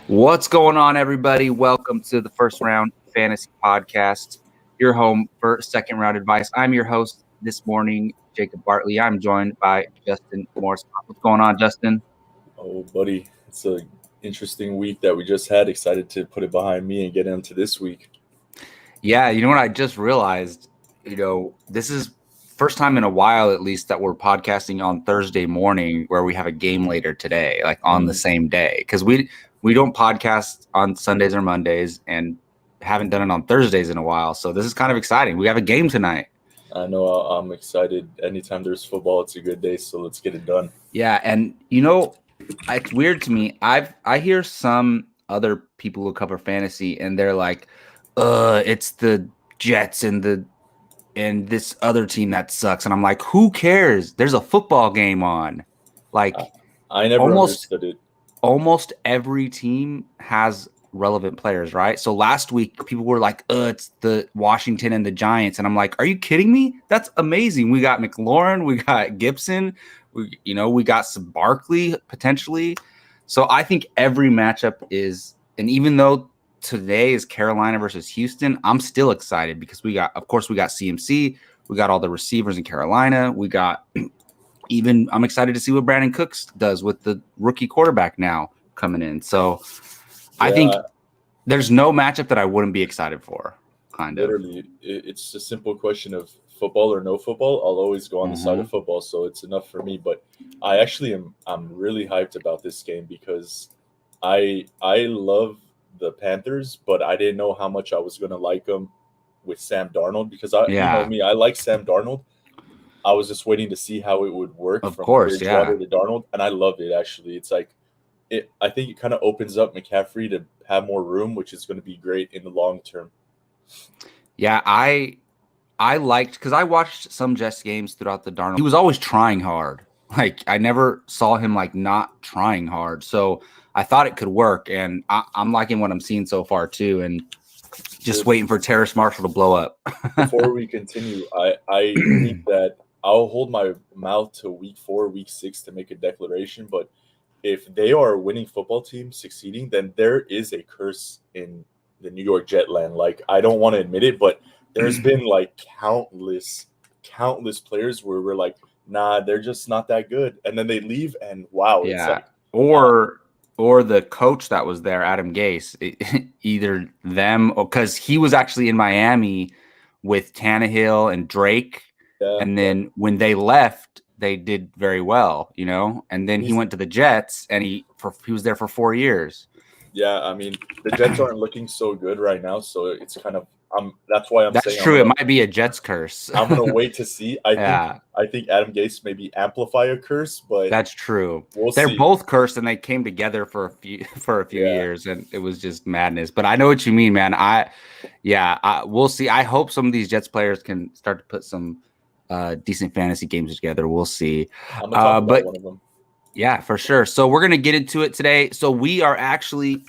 What's going on, everybody? Welcome to the First Round Fantasy Podcast, your home for second round advice. I'm your host this morning, Jacob Bartley. I'm joined by Justin Morse. What's going on, Justin? Oh, buddy, it's an interesting week that we just had. Excited to put it behind me and get into this week. Yeah, you know what I just realized? This is first time in a while, at least, that we're podcasting on Thursday morning where we have a game later today, like on the same day. Because we don't podcast on Sundays or Mondays and haven't done it on Thursdays in a while. So this is kind of exciting. We have a game tonight. I know I'm excited. Anytime there's football, it's a good day. So let's get it done. Yeah, and it's weird to me. I hear some other people who cover fantasy, and they're like, it's the Jets and this other team that sucks." And I'm like, "Who cares? There's a football game on." Like, I never understood it. Almost every team has relevant players, right? So last week, people were like, it's the Washington and the Giants," and I'm like, "Are you kidding me? That's amazing. We got McLaurin, we got Gibson." We got some Barkley potentially. So I think every matchup is, and even though today is Carolina versus Houston, I'm still excited because we got CMC, we got all the receivers in Carolina, I'm excited to see what Brandon Cooks does with the rookie quarterback now coming in. So yeah, I think there's no matchup that I wouldn't be excited for. Literally, it's a simple question of football or no football. I'll always go on the side of football, so it's enough for me. But I'm really hyped about this game because I love the Panthers, but I didn't know how much I was going to like them with Sam Darnold because you know me, I like Sam Darnold. I was just waiting to see how it would work from Bridgewater to Darnold, and I loved it. Actually, it's like I think it kind of opens up McCaffrey to have more room, which is going to be great in the long term. Yeah, I liked, because I watched some Jets games throughout the Darnold. He was always trying hard. Like, I never saw him like not trying hard. So I thought it could work, and I'm liking what I'm seeing so far too. And just waiting for Terrace Marshall to blow up. Before we continue, I think that I'll hold my mouth to week 4, week 6 to make a declaration. But if they are a winning football team succeeding, then there is a curse in the New York Jetland. Like, I don't want to admit it, but there's been like countless players where we're like, nah, they're just not that good. And then they leave and wow. Yeah. It's like, or the coach that was there, Adam Gase, either them, or because he was actually in Miami with Tannehill and Drake. Yeah, and then when they left, they did very well, and then he went to the Jets and he was there for 4 years. Yeah. I mean, the Jets aren't looking so good right now. So it's kind of, that's why that's saying true. It might be a Jets curse. I'm gonna wait to see. I think Adam Gase maybe amplify a curse, but that's true. They're both cursed, and they came together for a few years, and it was just madness. But I know what you mean, man. We'll see. I hope some of these Jets players can start to put some decent fantasy games together. We'll see. I'm gonna talk about one of them. Yeah, for sure. So we're gonna get into it today. So we are actually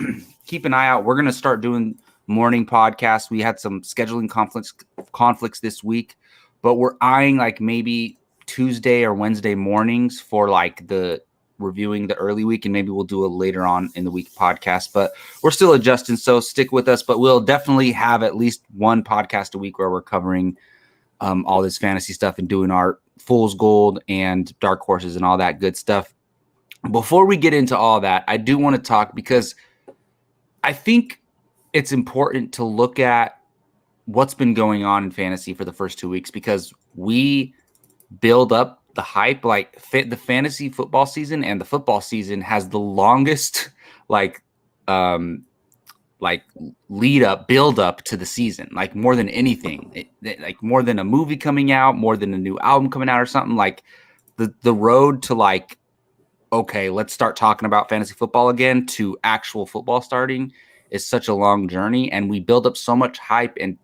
keep an eye out. We're gonna start doing morning podcast. We had some scheduling conflicts this week, but we're eyeing like maybe Tuesday or Wednesday mornings for like the reviewing the early week, and maybe we'll do a later on in the week podcast, but we're still adjusting, so stick with us. But we'll definitely have at least one podcast a week where we're covering all this fantasy stuff and doing our Fool's Gold and Dark Horses and all that good stuff. Before we get into all that, I do want to talk, because I think it's important to look at what's been going on in fantasy for the first 2 weeks, because we build up the hype. Like, the fantasy football season and the football season has the longest build up to the season, like more than anything, like more than a movie coming out, more than a new album coming out or something. Like the road to like, okay, let's start talking about fantasy football again, to actual football starting is such a long journey, and we build up so much hype and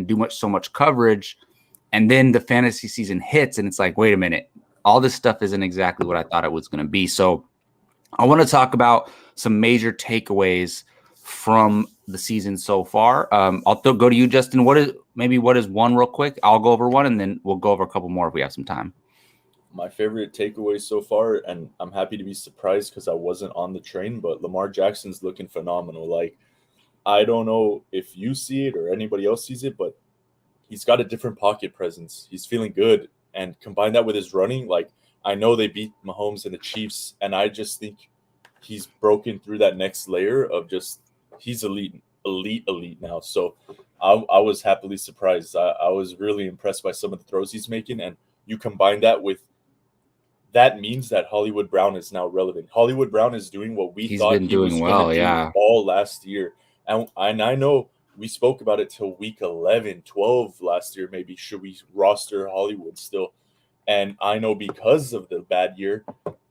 do so much coverage, and then the fantasy season hits and it's like, wait a minute, all this stuff isn't exactly what I thought it was going to be. So I want to talk about some major takeaways from the season so far. I'll go to you, Justin. What is one real quick? I'll go over one, and then we'll go over a couple more if we have some time. my favorite takeaway so far, and I'm happy to be surprised because I wasn't on the train, but Lamar Jackson's looking phenomenal. Like, I don't know if you see it or anybody else sees it, but he's got a different pocket presence. He's feeling good. And combine that with his running, like, I know they beat Mahomes and the Chiefs, and I just think he's broken through that next layer of just he's elite now. So I was happily surprised. I was really impressed by some of the throws he's making, and you combine that with that means that Hollywood Brown is now relevant. Hollywood Brown is doing what we He's thought been he was doing going well, to do yeah. all last year. And I know we spoke about it till week 11, 12 last year, maybe. Should we roster Hollywood still? And I know because of the bad year,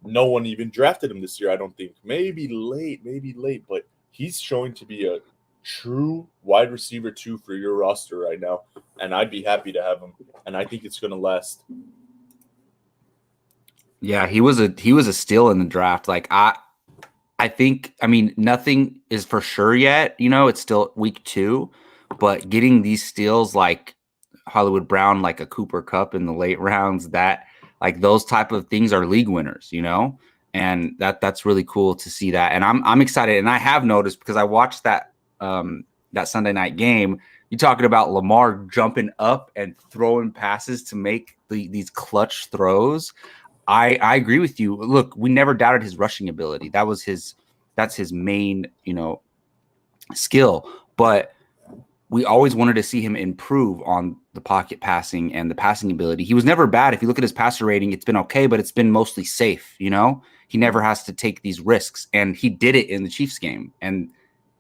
no one even drafted him this year, I don't think. Maybe late, but he's showing to be a true wide receiver 2 for your roster right now. And I'd be happy to have him. And I think it's going to last. Yeah, he was a steal in the draft. Like I think, I mean, nothing is for sure yet. You know, it's still week 2, but getting these steals like Hollywood Brown, like a Cooper Kupp in the late rounds, that like those type of things are league winners, you know, and that's really cool to see that. And I'm excited, and I have noticed because I watched that that Sunday night game. You talking about Lamar jumping up and throwing passes to make these clutch throws. I agree with you. Look, we never doubted his rushing ability. That's his main, you know, skill. But we always wanted to see him improve on the pocket passing and the passing ability. He was never bad. If you look at his passer rating, it's been okay, but it's been mostly safe, you know? He never has to take these risks. And he did it in the Chiefs game. And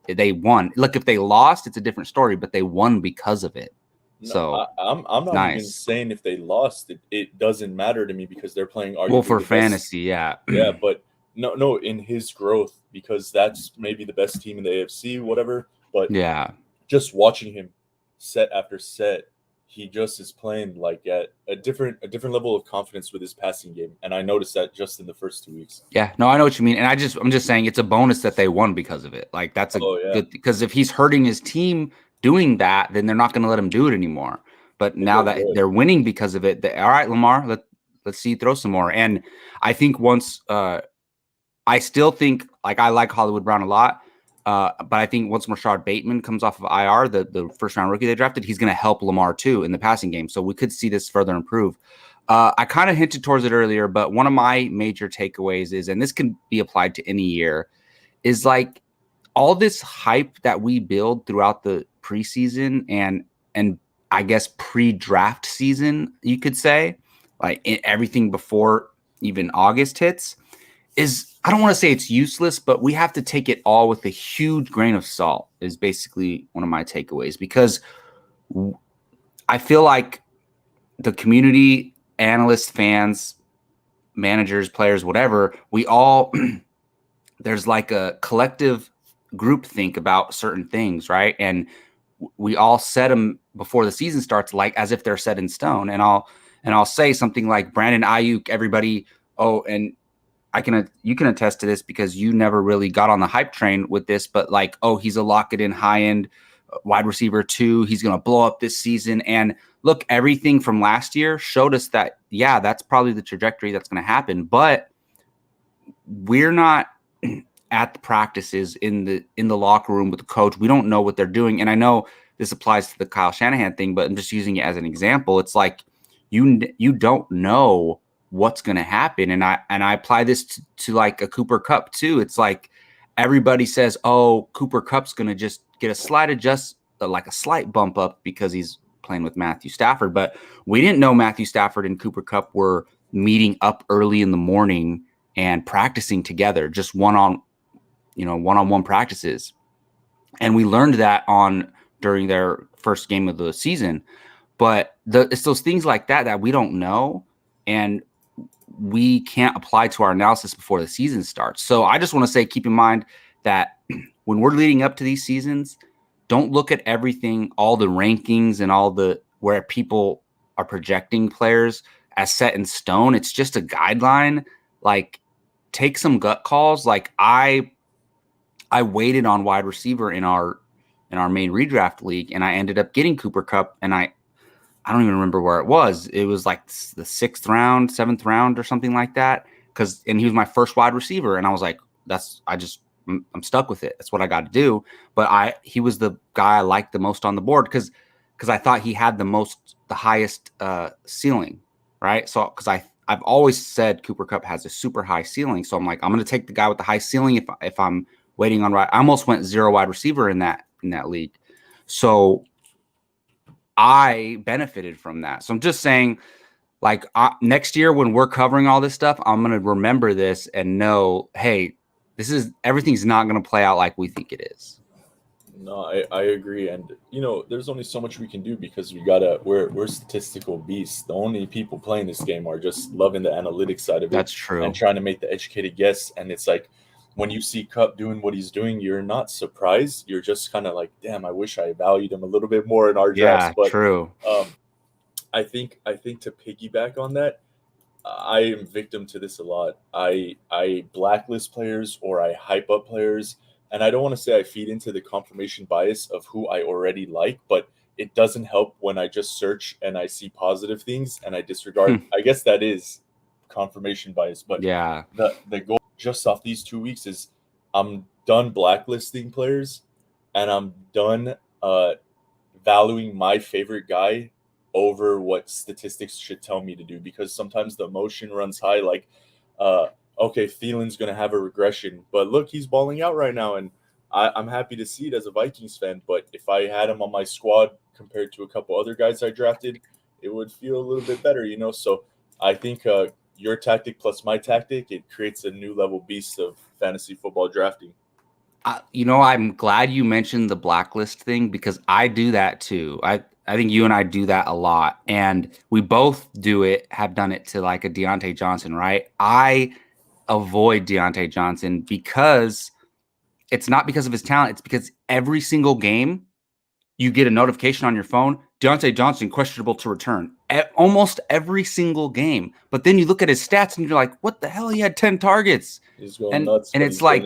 they won. Look, if they lost, it's a different story, but they won because of it. No, So I'm not nice. even saying if they lost, it doesn't matter to me because they're playing arguably well for the best. fantasy, yeah. Yeah, but no, in his growth, because that's maybe the best team in the AFC, whatever. But Yeah. just watching him set after set, he just is playing like at a different level of confidence with his passing game, and I noticed that just in the first 2 weeks. Yeah, no, I know what you mean, and I'm just saying it's a bonus that they won because of it. Like that's a good, because if he's hurting his team doing that, then they're not going to let him do it anymore. But now that they're winning because of it, all right, Lamar, let's see you throw some more. And I think once, I still think like I like Hollywood Brown a lot, but I think once Rashad Bateman comes off of IR, the first round rookie they drafted, he's going to help Lamar too in the passing game. So we could see this further improve. I kind of hinted towards it earlier, but one of my major takeaways is, and this can be applied to any year, is like all this hype that we build throughout the preseason and I guess pre-draft season, you could say, like everything before even August hits, is, I don't want to say it's useless, but we have to take it all with a huge grain of salt, is basically one of my takeaways, because I feel like the community, analysts, fans, managers, players, whatever, we all, there's like a collective group think about certain things, right? And we all set them before the season starts, like as if they're set in stone. And I'll say something like Brandon Ayuk, everybody, and you can attest to this because you never really got on the hype train with this, but like, oh, he's a lock it in high end wide receiver 2. He's going to blow up this season. And look, everything from last year showed us that, yeah, that's probably the trajectory that's going to happen. But we're not at the practices in the locker room with the coach. We don't know what they're doing. And I know this applies to the Kyle Shanahan thing, but I'm just using it as an example. It's like you don't know what's going to happen. And I apply this to like a Cooper Kupp too. It's like everybody says, oh, Cooper Kupp's going to just get a slight bump up because he's playing with Matthew Stafford. But we didn't know Matthew Stafford and Cooper Kupp were meeting up early in the morning and practicing together, just one-on-one practices. And we learned that during their first game of the season. But it's those things like that we don't know, and we can't apply to our analysis before the season starts. So I just want to say, keep in mind that when we're leading up to these seasons, don't look at everything, all the rankings and all the where people are projecting players as set in stone. It's just a guideline. Like, take some gut calls. Like I waited on wide receiver in our main redraft league, and I ended up getting Cooper Kupp, and I I don't even remember where it was. It was like the 6th round, 7th round or something like that. And he was my first wide receiver. And I was like, I'm stuck with it. That's what I got to do. But he was the guy I liked the most on the board because I thought he had the highest ceiling, right? So, because I've always said Cooper Kupp has a super high ceiling. So I'm like, I'm going to take the guy with the high ceiling if I'm waiting on right. I almost went 0 wide receiver in that league. So I benefited from that. So I'm just saying, like, next year when we're covering all this stuff, I'm going to remember this and know, hey, everything's not going to play out like we think it is. No, I agree. And, there's only so much we can do because we're statistical beasts. The only people playing this game are just loving the analytics side of it. That's true. And trying to make the educated guess. And it's like, when you see Kupp doing what he's doing, you're not surprised. You're just kind of like, damn, I wish I valued him a little bit more in our drafts. Yeah, true. I think to piggyback on that, I am victim to this a lot. I blacklist players or I hype up players, and I don't want to say I feed into the confirmation bias of who I already like, but it doesn't help when I just search and I see positive things and I disregard. I guess that is confirmation bias, but yeah, the goal just off these 2 weeks is I'm done blacklisting players and I'm done valuing my favorite guy over what statistics should tell me to do, because sometimes the emotion runs high. Like, okay, Thielen's going to have a regression, but look, he's balling out right now. And I'm happy to see it as a Vikings fan. But if I had him on my squad compared to a couple other guys I drafted, it would feel a little bit better, So I think your tactic plus my tactic, it creates a new level beast of fantasy football drafting. I'm glad you mentioned the blacklist thing because I do that too. I think you and I do that a lot, and we both have done it to like a Deontay Johnson, right? I avoid Deontay Johnson because it's not because of his talent. It's because every single game you get a notification on your phone, Deontay Johnson questionable to return almost every single game. But then you look at his stats and you're like, what the hell? He had 10 targets. He's going nuts. And it's like,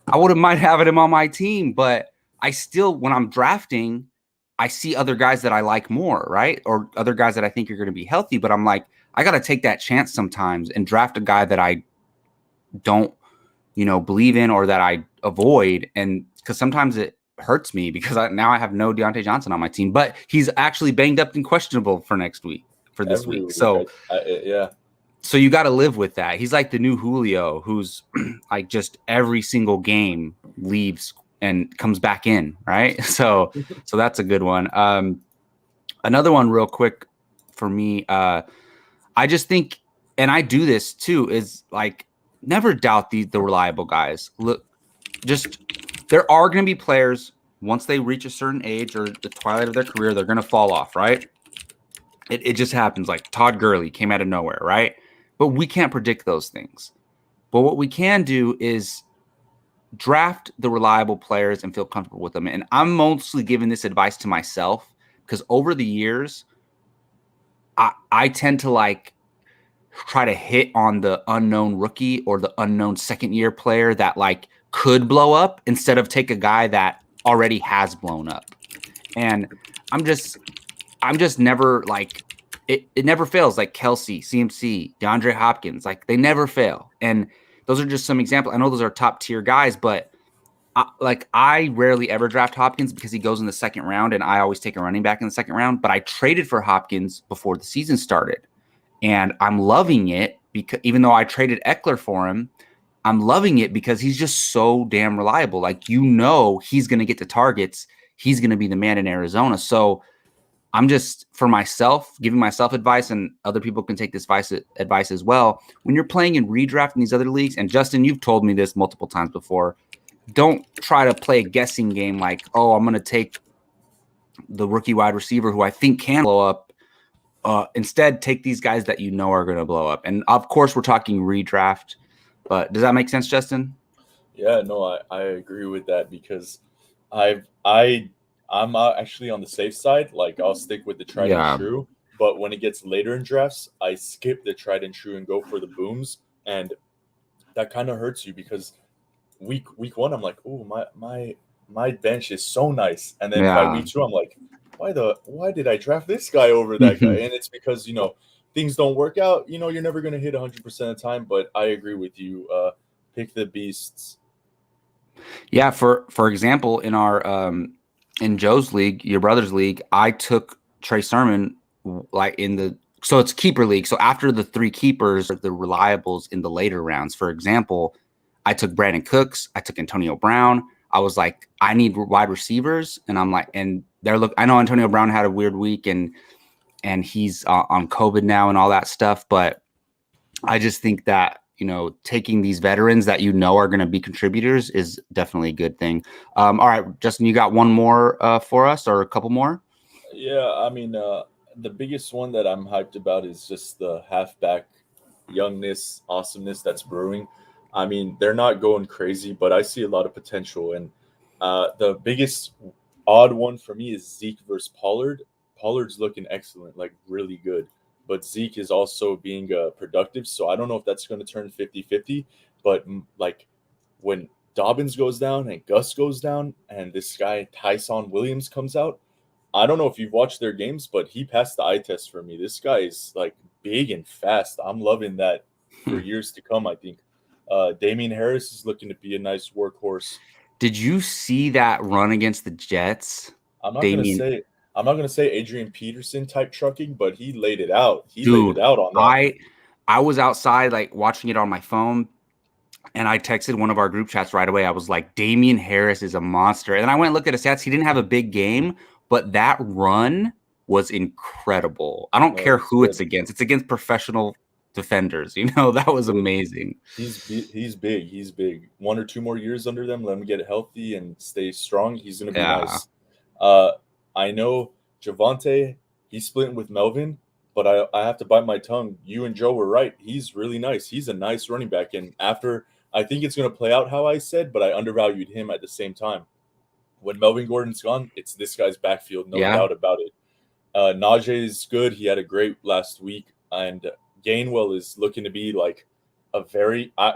I would have might have him on my team, but I still, when I'm drafting, I see other guys that I like more, right? Or other guys that I think are going to be healthy. But I'm like, I got to take that chance sometimes and draft a guy that I don't, believe in or that I avoid. And because sometimes it hurts me because now I have no Deontay Johnson on my team, but he's actually banged up and questionable for this week. So yeah. So you got to live with that. He's like the new Julio, who's like just every single game leaves and comes back in, right? So that's a good one. Another one real quick for me. I just think, and I do this too, is like never doubt the reliable guys. Look, there are going to be players once they reach a certain age or the twilight of their career, they're going to fall off, right? It just happens. Like Todd Gurley came out of nowhere, right? But we can't predict those things. But what we can do is draft the reliable players and feel comfortable with them. And I'm mostly giving this advice to myself because over the years, I tend to like try to hit on the unknown rookie or the unknown second-year player that like could blow up instead of take a guy that already has blown up. And I'm just never like it never fails. Like Kelsey, CMC, DeAndre Hopkins, like they never fail. And those are just some examples. I know those are top tier guys, but I rarely ever draft Hopkins because he goes in the second round and I always take a running back in the second round. But I traded for Hopkins before the season started. And I'm loving it because even though I traded Eckler for him, I'm loving it because he's just so damn reliable. Like, he's going to get the targets. He's going to be the man in Arizona. So I'm just, for myself, giving myself advice, and other people can take this advice as well. When you're playing in redraft in these other leagues, and Justin, you've told me this multiple times before, don't try to play a guessing game like, oh, I'm going to take the rookie wide receiver who I think can blow up. Instead, take these guys that are going to blow up. And of course, we're talking redraft. But does that make sense, Justin? Yeah, no, I agree with that because I'm actually on the safe side. Like I'll stick with the tried and true. But when it gets later in drafts, I skip the tried and true and go for the booms. And that kind of hurts you because week one, I'm like, oh, my bench is so nice. And then by week two, I'm like, why did I draft this guy over that guy? And it's because, things don't work out. You're never going to hit 100% of the time, but I agree with you. Pick the beasts. Yeah, for example, in our in Joe's league, your brother's league, I took Trey Sermon so it's keeper league. So after the 3 keepers, the reliables in the later rounds. For example, I took Brandon Cooks, I took Antonio Brown. I was like, I need wide receivers, and I'm like, and I know Antonio Brown had a weird week, and he's on COVID now and all that stuff, but I just think that taking these veterans that are going to be contributors is definitely a good thing. All right, Justin, you got one more for us, or a couple more? Yeah, I mean, the biggest one that I'm hyped about is just the halfback youngness, awesomeness that's brewing. I mean, they're not going crazy, but I see a lot of potential. And the biggest odd one for me is Zeke versus Pollard. Pollard's looking excellent, like really good. But Zeke is also being productive. So I don't know if that's going to turn 50-50. But like when Dobbins goes down and Gus goes down and this guy Tyson Williams comes out, I don't know if you've watched their games, but he passed the eye test for me. This guy is like big and fast. I'm loving that for years to come, I think. Damian Harris is looking to be a nice workhorse. Did you see that run against the Jets? I'm not gonna say Adrian Peterson type trucking, but he laid it out. Laid it out on that. I was outside like watching it on my phone, and I texted one of our group chats right away. I was like, Damian Harris is a monster. And then I went and looked at his stats. He didn't have a big game, but that run was incredible. I don't care who it's against. It's against professional defenders. That was amazing. He's big. He's big. 1 or 2 more years under them. Let him get healthy and stay strong. He's going to be nice. I know Javonte, he's splitting with Melvin, but I have to bite my tongue. You and Joe were right. He's really nice. He's a nice running back. And after, I think it's going to play out how I said, but I undervalued him at the same time. When Melvin Gordon's gone, it's this guy's backfield, no doubt about it. Najee is good. He had a great last week. And Gainwell is looking to be like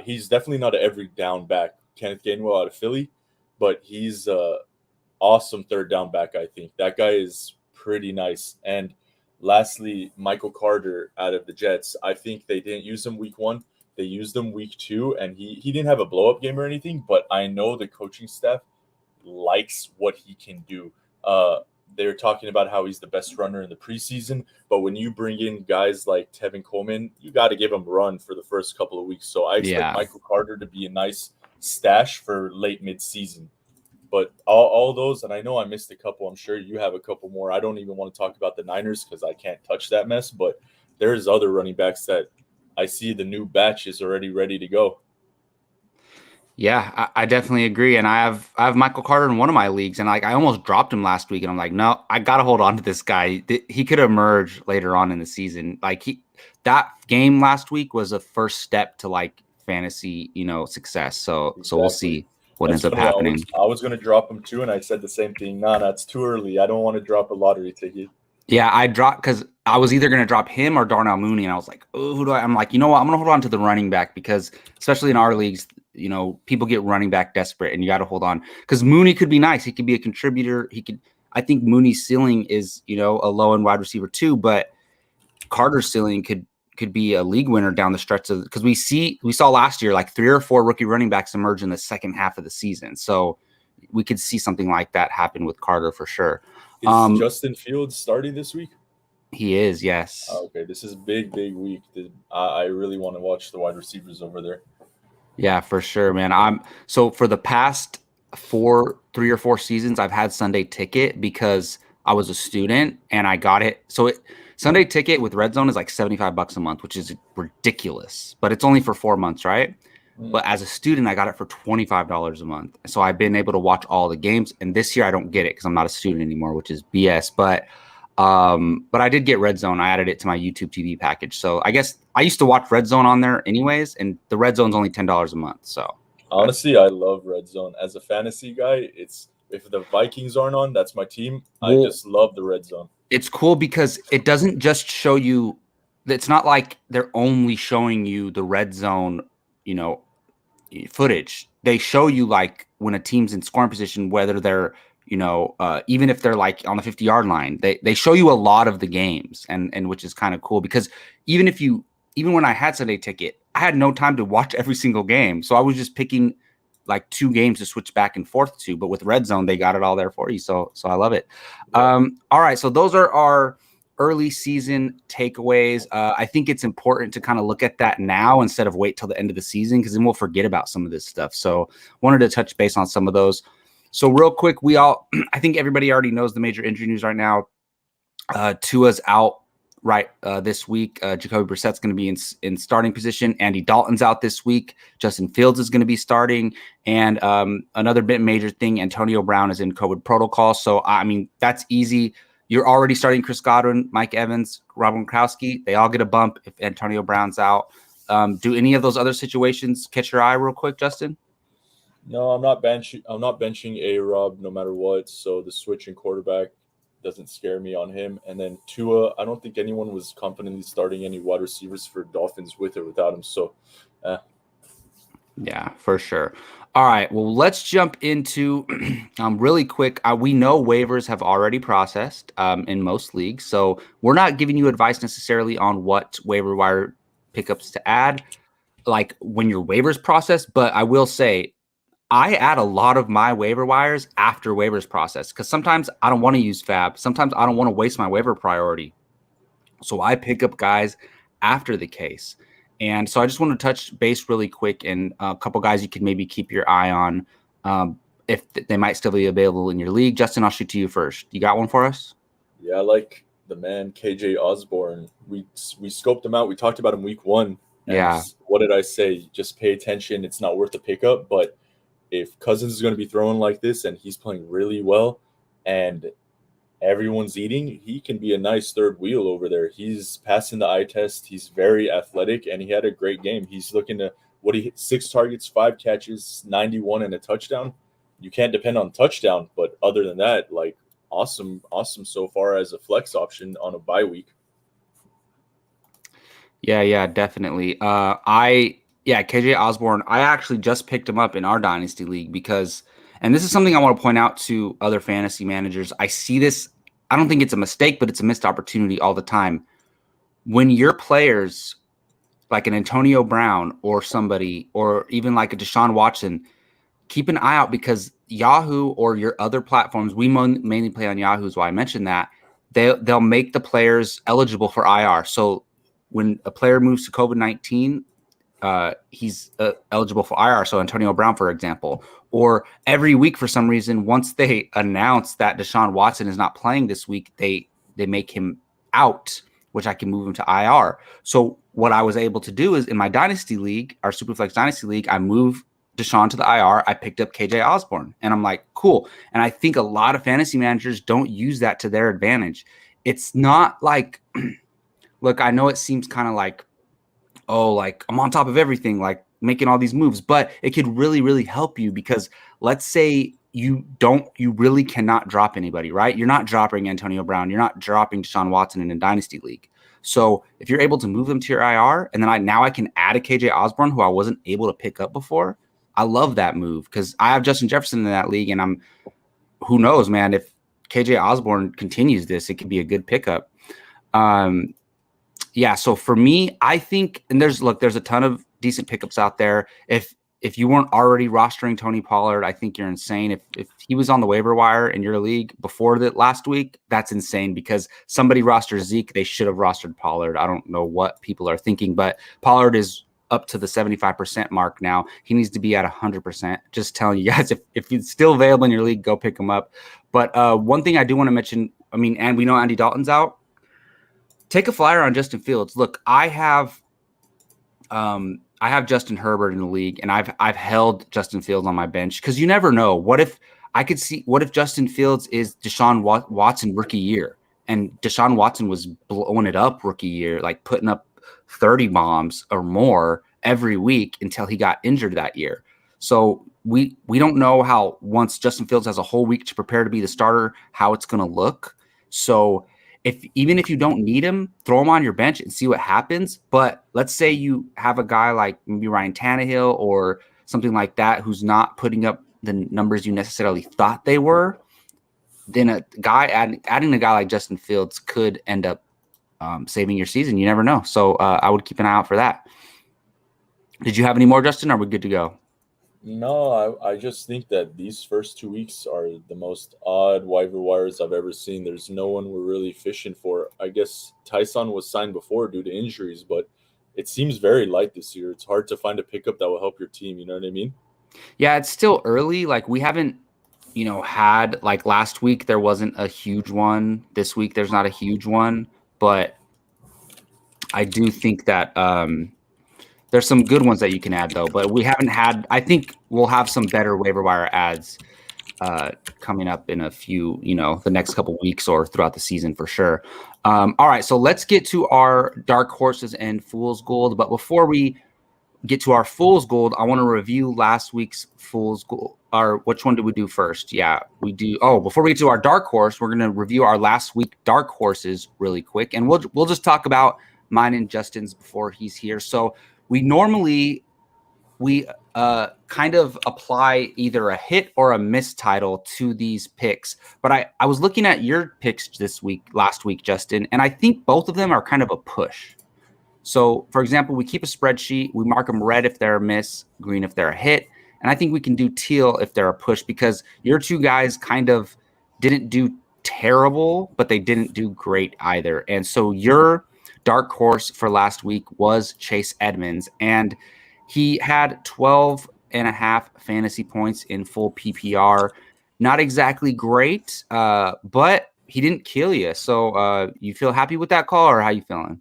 he's definitely not an every down back, Kenneth Gainwell out of Philly, but he's awesome third down back. I think that guy is pretty nice. And lastly, Michael Carter out of the Jets. I think they didn't use him week 1. They used him week 2, and he didn't have a blow up game or anything, but I know the coaching staff likes what he can do. They're talking about how he's the best runner in the preseason, but when you bring in guys like Tevin Coleman, you got to give him a run for the first couple of weeks. So I expect Michael Carter to be a nice stash for late mid-season. But all those, and I know I missed a couple. I'm sure you have a couple more. I don't even want to talk about the Niners because I can't touch that mess. But there's other running backs that I see the new batch is already ready to go. Yeah, I definitely agree. And I have Michael Carter in one of my leagues, and like I almost dropped him last week, and I'm like, no, I got to hold on to this guy. He could emerge later on in the season. Like that game last week was a first step to like fantasy, success. So we'll see what ends up happening. I was going to drop him too, and I said the same thing. Nah, it's too early. I don't want to drop a lottery ticket. Yeah, I dropped because I was either going to drop him or Darnell Mooney, and I was like, oh, who do I? I'm like, you know what? I'm going to hold on to the running back because especially in our leagues, people get running back desperate, and you got to hold on because Mooney could be nice. He could be a contributor. I think Mooney's ceiling is, a low end wide receiver too, but Carter's ceiling could be a league winner down the stretch of, because we saw last year like 3 or 4 rookie running backs emerge in the second half of the season. So we could see something like that happen with Carter for sure. Is Justin Fields starting this week? He is, yes. Okay, this is big week. I really want to watch the wide receivers over there. Yeah, for sure, man. So for the past 3 or 4 seasons, I've had Sunday Ticket because I was a student and I got it. So Sunday Ticket with Red Zone is like $75 a month, which is ridiculous, but it's only for 4 months, right? But as a student, I got it for $25 a month. So I've been able to watch all the games. And this year I don't get it because I'm not a student anymore, which is BS. But I did get Red Zone. I added it to my YouTube TV package. So I guess I used to watch Red Zone on there anyways. And the Red Zone's only $10 a month. So honestly, I love Red Zone. As a fantasy guy, if the Vikings aren't on, that's my team. I just love the Red Zone. It's cool because it doesn't just show you. It's not like they're only showing you the Red Zone, footage. They show you like when a team's in scoring position, whether they're even if they're like on the 50-yard line, they show you a lot of the games, and which is kind of cool because even when I had Sunday Ticket, I had no time to watch every single game. So I was just picking like 2 games to switch back and forth to, but with Red Zone, they got it all there for you. So I love it. Yeah. All right. So those are our early season takeaways. I think it's important to kind of look at that now instead of wait till the end of the season, because then we'll forget about some of this stuff. So wanted to touch base on some of those. So real quick, I think everybody already knows the major injury news right now. Tua's out this week. Jacoby Brissett's going to be in starting position. Andy Dalton's out this week. Justin Fields is going to be starting. And another bit major thing, Antonio Brown is in COVID protocol. So, I mean, that's easy. You're already starting Chris Godwin, Mike Evans, Rob Gronkowski. They all get a bump if Antonio Brown's out. Do any of those other situations catch your eye real quick, Justin? No, I'm not benching A-Rob no matter what. So the switch in quarterback doesn't scare me on him. And then Tua, I don't think anyone was confidently starting any wide receivers for Dolphins with or without him. So, yeah, for sure. All right. Well, let's jump into really quick. We know waivers have already processed in most leagues, so we're not giving you advice necessarily on what waiver wire pickups to add, like when your waivers process. But I will say, I add a lot of my waiver wires after waivers process because sometimes I don't want to use Fab. Sometimes I don't want to waste my waiver priority. So I pick up guys after the case. And so I just want to touch base really quick and a couple guys you could maybe keep your eye on if they might still be available in your league. Justin, I'll shoot to you first. You got one for us? Yeah, I like the man KJ Osborne. We scoped him out. We talked about him week 1. Yeah. What did I say? Just pay attention. It's not worth the pickup, but if Cousins is going to be throwing like this and he's playing really well and everyone's eating, he can be a nice third wheel over there. He's passing the eye test. He's very athletic, and he had a great game. He's looking to 6 targets, 5 catches, 91 and a touchdown. You can't depend on touchdown, but other than that, like awesome so far as a flex option on a bye week. Yeah, definitely. KJ Osborne, I actually just picked him up in our Dynasty League because, and this is something I want to point out to other fantasy managers. I see this, I don't think it's a mistake, but it's a missed opportunity all the time. When your players, like an Antonio Brown or somebody, or even like a Deshaun Watson, keep an eye out because Yahoo or your other platforms, we mainly play on Yahoo is why I mentioned that, they'll make the players eligible for IR. So when a player moves to COVID-19, he's eligible for IR. So Antonio Brown, for example, or every week for some reason, once they announce that Deshaun Watson is not playing this week, they make him out, which I can move him to IR. So what I was able to do is in my Dynasty League, our Superflex Dynasty League, I moved Deshaun to the IR. I picked up KJ Osborne, and I'm like, cool. And I think a lot of fantasy managers don't use that to their advantage. It's not like, look, I know it seems kind of like, oh, like I'm on top of everything, like making all these moves, but it could really, really help you because let's say you really cannot drop anybody, right? You're not dropping Antonio Brown. You're not dropping Deshaun Watson in a Dynasty League. So if you're able to move them to your IR, and then I can add a KJ Osborne who I wasn't able to pick up before, I love that move because I have Justin Jefferson in that league, and who knows, man, if KJ Osborne continues this, it could be a good pickup. Yeah, so for me, I think, and there's a ton of decent pickups out there. If you weren't already rostering Tony Pollard, I think you're insane. If he was on the waiver wire in your league before the last week, that's insane because somebody rostered Zeke, they should have rostered Pollard. I don't know what people are thinking, but Pollard is up to the 75% mark now. He needs to be at 100%. Just telling you guys, if he's still available in your league, go pick him up. But one thing I do want to mention, and we know Andy Dalton's out. Take a flyer on Justin Fields. Look, I have Justin Herbert in the league, and I've held Justin Fields on my bench because you never know. What if Justin Fields is Deshaun Watson rookie year, and Deshaun Watson was blowing it up rookie year, like putting up 30 bombs or more every week until he got injured that year. So we don't know how once Justin Fields has a whole week to prepare to be the starter, how it's going to look. So even if you don't need him, throw him on your bench and see what happens. But let's say you have a guy like maybe Ryan Tannehill or something like that who's not putting up the numbers you necessarily thought they were. then adding a guy like Justin Fields could end up saving your season. You never know. So I would keep an eye out for that. Did you have any more, Justin? Or are we good to go? No, I just think that these first 2 weeks are the most odd waiver wires I've ever seen. There's no one we're really fishing for. I guess Tyson was signed before due to injuries, but it seems very light this year. It's hard to find a pickup that will help your team. You know what I mean? Yeah, it's still early. Like we haven't, had like last week there wasn't a huge one. This week there's not a huge one, but I do think that there's some good ones that you can add though. But we haven't had. I think we'll have some better waiver wire ads coming up in a few, the next couple weeks or throughout the season for sure. All right, so let's get to our dark horses and fool's gold. But before we get to our fool's gold, I want to review last week's fool's gold. Or which one did we do first? Yeah, we do. Oh, before we get to our dark horse, we're going to review our last week dark horses really quick, and we'll just talk about mine and Justin's before he's here. So we normally kind of apply either a hit or a miss title to these picks. But I was looking at your picks last week, Justin, and I think both of them are kind of a push. So, for example, we keep a spreadsheet. We mark them red if they're a miss, green if they're a hit. And I think we can do teal if they're a push because your two guys kind of didn't do terrible, but they didn't do great either. And so your dark horse for last week was Chase Edmonds. And he had 12.5 fantasy points in full PPR. Not exactly great, but he didn't kill you. So you feel happy with that call, or how you feeling?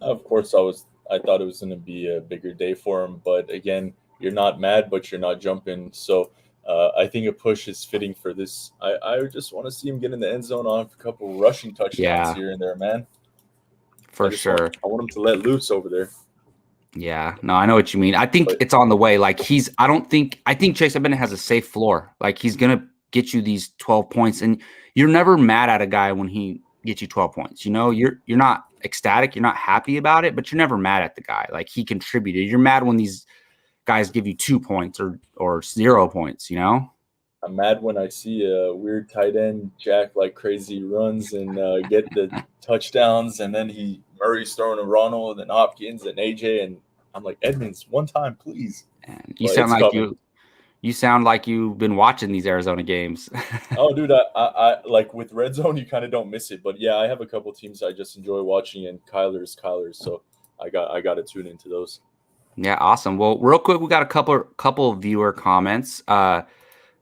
Of course, I thought it was going to be a bigger day for him, but again, you're not mad, but you're not jumping. So I think a push is fitting for this. I just want to see him get in the end zone on a couple rushing touchdowns here and there, man. For sure. I want him to let loose over there. Yeah, no, I know what you mean. I think it's on the way. Like I think Chase Edmonds has a safe floor. Like he's going to get you these 12 points, and you're never mad at a guy when he gets you 12 points. You're not ecstatic, you're not happy about it, but you're never mad at the guy. Like he contributed. You're mad when these guys give you 2 points or 0 points, I'm mad when I see a weird tight end jack like crazy runs and get the touchdowns, and then Murray's throwing to Ronald and Hopkins and AJ, and I'm like, Edmonds, one time, please. And you sound like you've been watching these Arizona games. Oh, dude, I like with Red Zone, you kind of don't miss it. But yeah, I have a couple teams I just enjoy watching, and Kyler's, so I got to tune into those. Yeah, awesome. Well, real quick, we got a couple viewer comments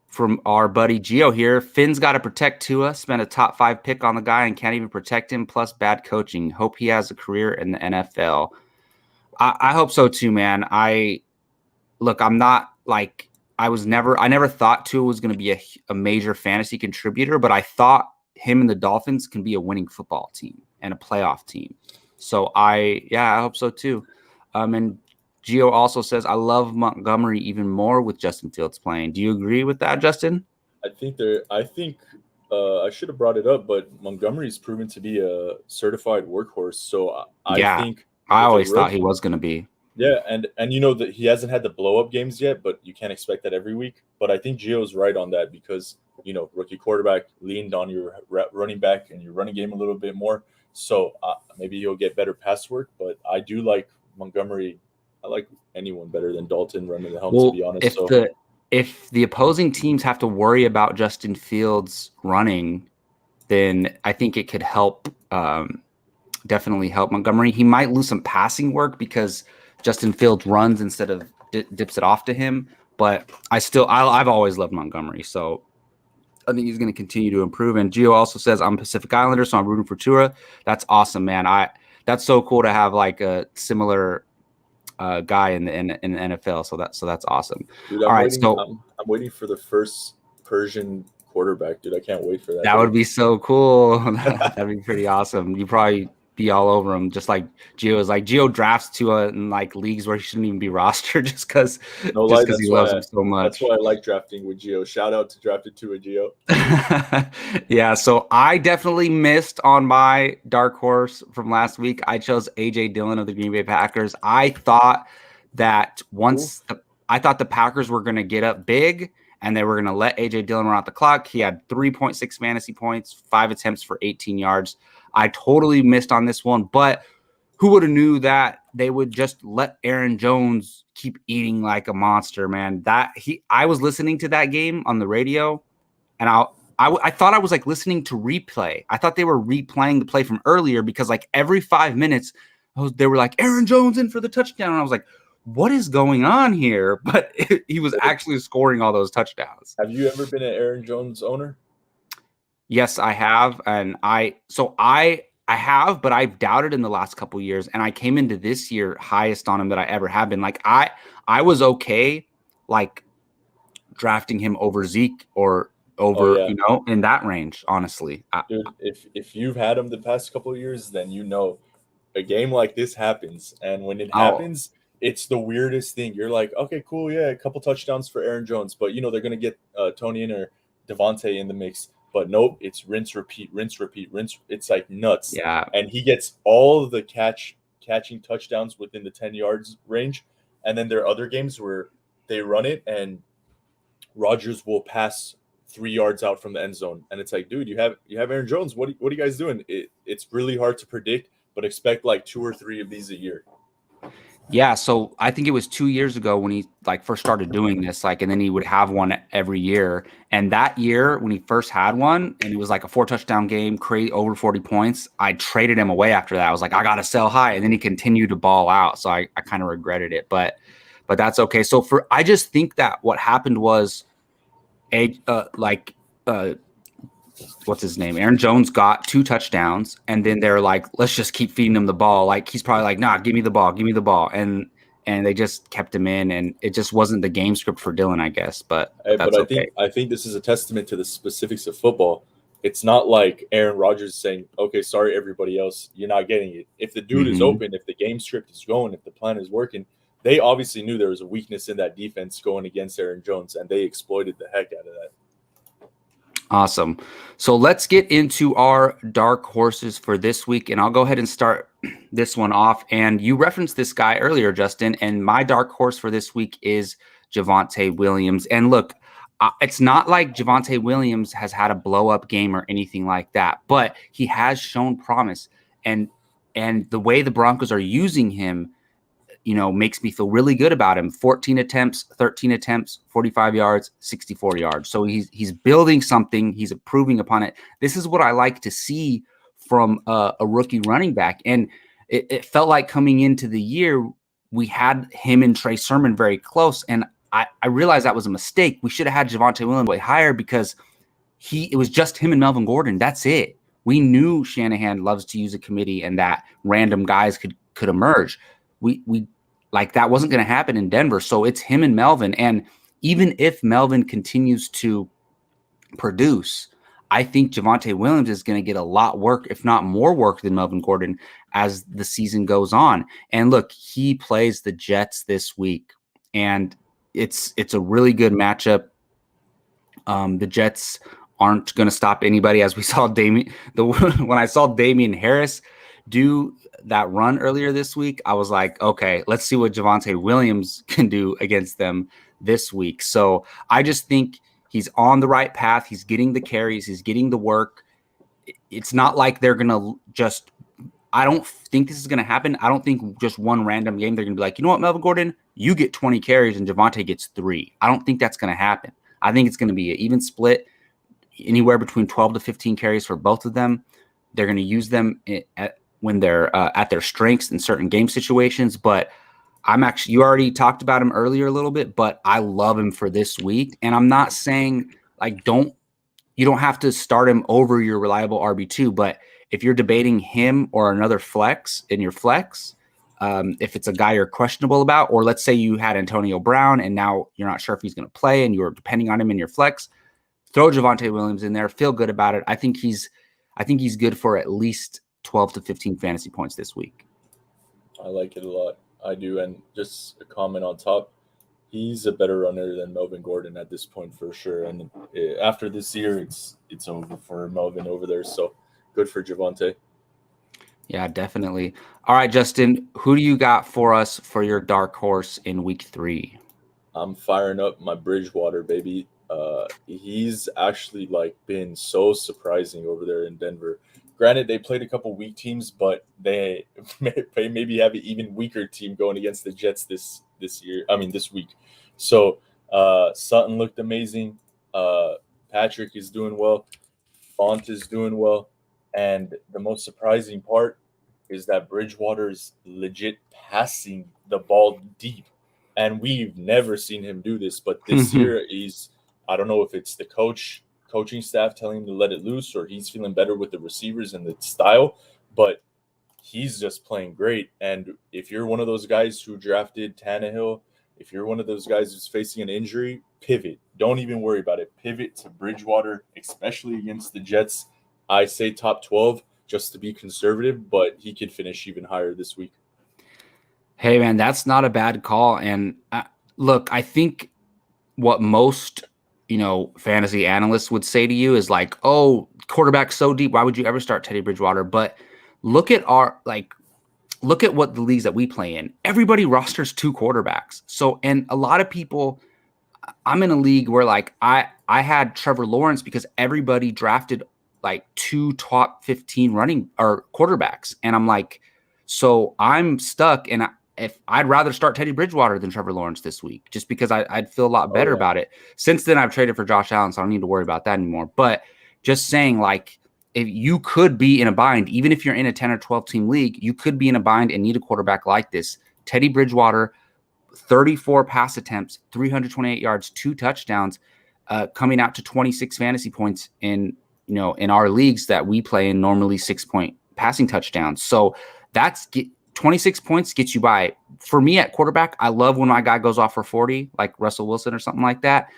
from our buddy Gio here. Finn's got to protect Tua. Spent a top 5 pick on the guy and can't even protect him. Plus bad coaching. Hope he has a career in the NFL. I hope so too, man. I'm not like I never thought Tua was going to be a major fantasy contributor, but I thought him and the Dolphins can be a winning football team and a playoff team. So I hope so too. And Gio also says, I love Montgomery even more with Justin Fields playing. Do you agree with that, Justin? I think I should have brought it up, but Montgomery's proven to be a certified workhorse. So I think I always thought he was going to be. Yeah, and that he hasn't had the blow-up games yet, but you can't expect that every week. But I think Gio's right on that because, rookie quarterback leaned on your running back and your running game a little bit more. So maybe he'll get better pass work, but I do like Montgomery. I like anyone better than Dalton running the helm, to be honest. If the opposing teams have to worry about Justin Fields running, then I think it could help, definitely help Montgomery. He might lose some passing work because Justin Fields runs instead of dips it off to him. But I've always loved Montgomery, so I think he's going to continue to improve. And Gio also says, I'm Pacific Islander, so I'm rooting for Tua. That's awesome, man. That's so cool to have like a similar guy in the NFL. So that's awesome. Dude, I'm waiting for the first Persian quarterback, dude. I can't wait for that. That would be so cool. That'd be pretty awesome. You probably be all over him, just like Gio is. Like Gio drafts Tua in like leagues where he shouldn't even be rostered just because he loves him so much. That's why I like drafting with Gio. Shout out to drafted Tua Gio. Yeah, so I definitely missed on my dark horse from last week. I chose AJ Dillon of the Green Bay Packers. I thought that I thought the Packers were going to get up big and they were going to let A.J. Dillon run out the clock. He had 3.6 fantasy points, 5 attempts for 18 yards. I totally missed on this one, but who would have knew that they would just let Aaron Jones keep eating like a monster, man? I was listening to that game on the radio, and I thought I was like listening to replay. I thought they were replaying the play from earlier because like every 5 minutes they were like Aaron Jones in for the touchdown. And I was like, what is going on here? But he was actually scoring all those touchdowns. Have you ever been an Aaron Jones owner? Yes, I have. And I have, but I've doubted in the last couple of years. And I came into this year highest on him that I ever have been. Like I was okay, like drafting him over Zeke or over, in that range, honestly. Dude, if you've had him the past couple of years, then a game like this happens. And when it happens, it's the weirdest thing. You're like, okay, cool, yeah, a couple touchdowns for Aaron Jones. But, they're going to get Tony or Devontae in the mix. But nope, it's rinse, repeat, rinse, repeat, rinse. It's like nuts. Yeah. And he gets all of the catching touchdowns within the 10 yards range. And then there are other games where they run it and Rodgers will pass 3 yards out from the end zone. And it's like, dude, you have Aaron Jones. What are you guys doing? It's really hard to predict, but expect like 2 or 3 of these a year. Yeah, so I think it was 2 years ago when he like first started doing this, like, and then he would have one every year. And that year when he first had one, and it was like a 4 touchdown game, over 40 points, I traded him away after that. I was like, I gotta sell high, and then he continued to ball out. So I kind of regretted it, but that's okay. So I just think that what happened was what's his name? Aaron Jones got 2 touchdowns, and then they're like, let's just keep feeding him the ball. Like he's probably like, nah, give me the ball. And they just kept him in, and it just wasn't the game script for Dillon, I guess. But that's okay. I think this is a testament to the specifics of football. It's not like Aaron Rodgers saying, okay, sorry, everybody else, you're not getting it. If the dude is open, if the game script is going, if the plan is working, they obviously knew there was a weakness in that defense going against Aaron Jones, and they exploited the heck out of that. Awesome. So let's get into our dark horses for this week, and I'll go ahead and start this one off. And you referenced this guy earlier, Justin, and my dark horse for this week is Javonte Williams. And look, it's not like Javonte Williams has had a blow-up game or anything like that, but he has shown promise. And the way the Broncos are using him, makes me feel really good about him. 14 attempts, 13 attempts, 45 yards, 64 yards. So he's building something. He's improving upon it. This is what I like to see from a rookie running back. And it felt like coming into the year, we had him and Trey Sermon very close. And I realized that was a mistake. We should have had Javonte Williams way higher because it was just him and Melvin Gordon. That's it. We knew Shanahan loves to use a committee and that random guys could emerge. We like that wasn't going to happen in Denver. So it's him and Melvin. And even if Melvin continues to produce, I think Javonte Williams is going to get a lot work, if not more work than Melvin Gordon as the season goes on. And look, he plays the Jets this week, and it's a really good matchup. The Jets aren't going to stop anybody, as we saw when I saw Damian Harris do that run earlier this week, I was like, okay, let's see what Javonte Williams can do against them this week. So I just think he's on the right path. He's getting the carries. He's getting the work. It's not like they're going to I don't think this is going to happen. I don't think just one random game they're going to be like, you know what, Melvin Gordon, you get 20 carries and Javonte gets 3. I don't think that's going to happen. I think it's going to be an even split, anywhere between 12 to 15 carries for both of them. They're going to use them when they're at their strengths in certain game situations. But you already talked about him earlier a little bit, but I love him for this week. And I'm not saying like, you don't have to start him over your reliable RB2, but if you're debating him or another flex in your flex, if it's a guy you're questionable about, or let's say you had Antonio Brown and now you're not sure if he's going to play and you're depending on him in your flex, throw Javonte Williams in there, feel good about it. I think he's good for at least 12 to 15 fantasy points this week. I like it a lot. I do. And just a comment on top, he's a better runner than Melvin Gordon at this point for sure. And after this year, it's over for Melvin over there. So good for Javonte. Yeah, definitely. All right, Justin, who do you got for us for your dark horse in week 3? I'm firing up my Bridgewater, baby. He's actually like been so surprising over there in Denver. Granted, they played a couple weak teams, but they maybe have an even weaker team going against the Jets this year. I mean, this week. So Sutton looked amazing. Patrick is doing well. Font is doing well. And the most surprising part is that Bridgewater is legit passing the ball deep. And we've never seen him do this. But this year, I don't know if it's the coaching staff telling him to let it loose, or he's feeling better with the receivers and the style. But he's just playing great. And if you're one of those guys who drafted Tannehill, if you're one of those guys who's facing an injury, pivot. Don't even worry about it. Pivot to Bridgewater, especially against the Jets. I say top 12 just to be conservative, but he could finish even higher this week. Hey, man, that's not a bad call. And look, I think what most, fantasy analysts would say to you is like, oh, quarterback's so deep. Why would you ever start Teddy Bridgewater? But look at what the leagues that we play in. Everybody rosters 2 quarterbacks. So, and a lot of people, I'm in a league where like I had Trevor Lawrence because everybody drafted like 2 top 15 running or quarterbacks. And I'm like, so I'm stuck. And if I'd rather start Teddy Bridgewater than Trevor Lawrence this week, just because I'd feel a lot better about it. Since then I've traded for Josh Allen, so I don't need to worry about that anymore. But just saying, like, if you could be in a bind, even if you're in a 10 or 12 team league, you could be in a bind and need a quarterback like this. Teddy Bridgewater, 34 pass attempts, 328 yards, 2 touchdowns, coming out to 26 fantasy points in our leagues that we play in, normally 6-point passing touchdowns. So that's 26 points gets you by. For me at quarterback, I love when my guy goes off for 40, like Russell Wilson or something like that.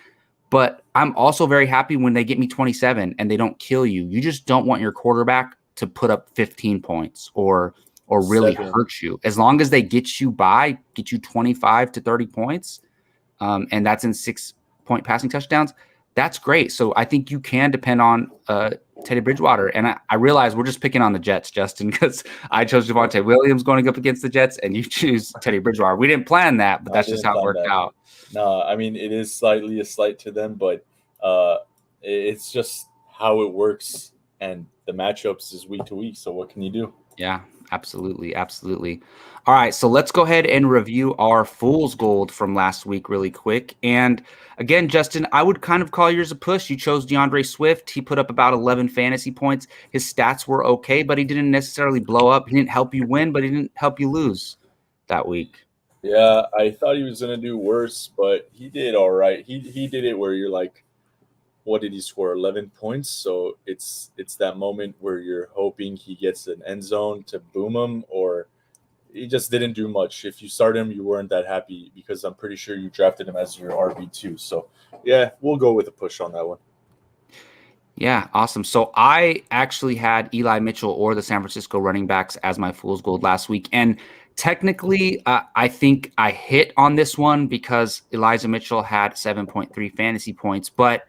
But I'm also very happy when they get me 27 and they don't kill you. You just don't want your quarterback to put up 15 points or really hurt you. As long as they get you 25 to 30 points, and that's in 6-point passing touchdowns, that's great. So I think you can depend on Teddy Bridgewater. And I realize we're just picking on the Jets, Justin, because I chose Javonte Williams going up against the Jets and you choose Teddy Bridgewater. We didn't plan that, but that's just how it worked out. No, I mean, it is slightly a slight to them, but it's just how it works. And the matchups is week to week. So what can you do? Yeah, absolutely. Absolutely. All right. So let's go ahead and review our Fool's Gold from last week really quick. And again, Justin, I would kind of call yours a push. You chose DeAndre Swift. He put up about 11 fantasy points. His stats were okay, but he didn't necessarily blow up. He didn't help you win, but he didn't help you lose that week. Yeah, I thought he was going to do worse, but he did all right. He did it where you're like, what did he score? 11 points. So it's that moment where you're hoping he gets an end zone to boom him, or he just didn't do much. If you start him, you weren't that happy because I'm pretty sure you drafted him as your RB2. So yeah, we'll go with a push on that one. Yeah, awesome. So I actually had Eli Mitchell or the San Francisco running backs as my Fool's Gold last week. And technically, I think I hit on this one because Elijah Mitchell had 7.3 fantasy points. But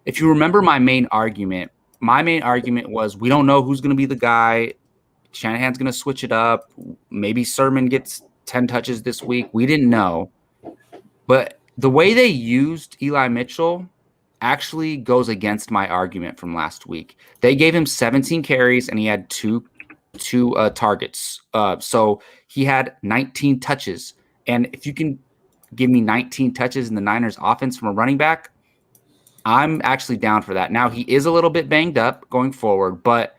if you remember my main argument was we don't know who's going to be the guy. Shanahan's going to switch it up. Maybe Sermon gets 10 touches this week. We didn't know. But the way they used Eli Mitchell actually goes against my argument from last week. They gave him 17 carries and he had two targets. So he had 19 touches. And if you can give me 19 touches in the Niners offense from a running back, I'm actually down for that. Now, he is a little bit banged up going forward, but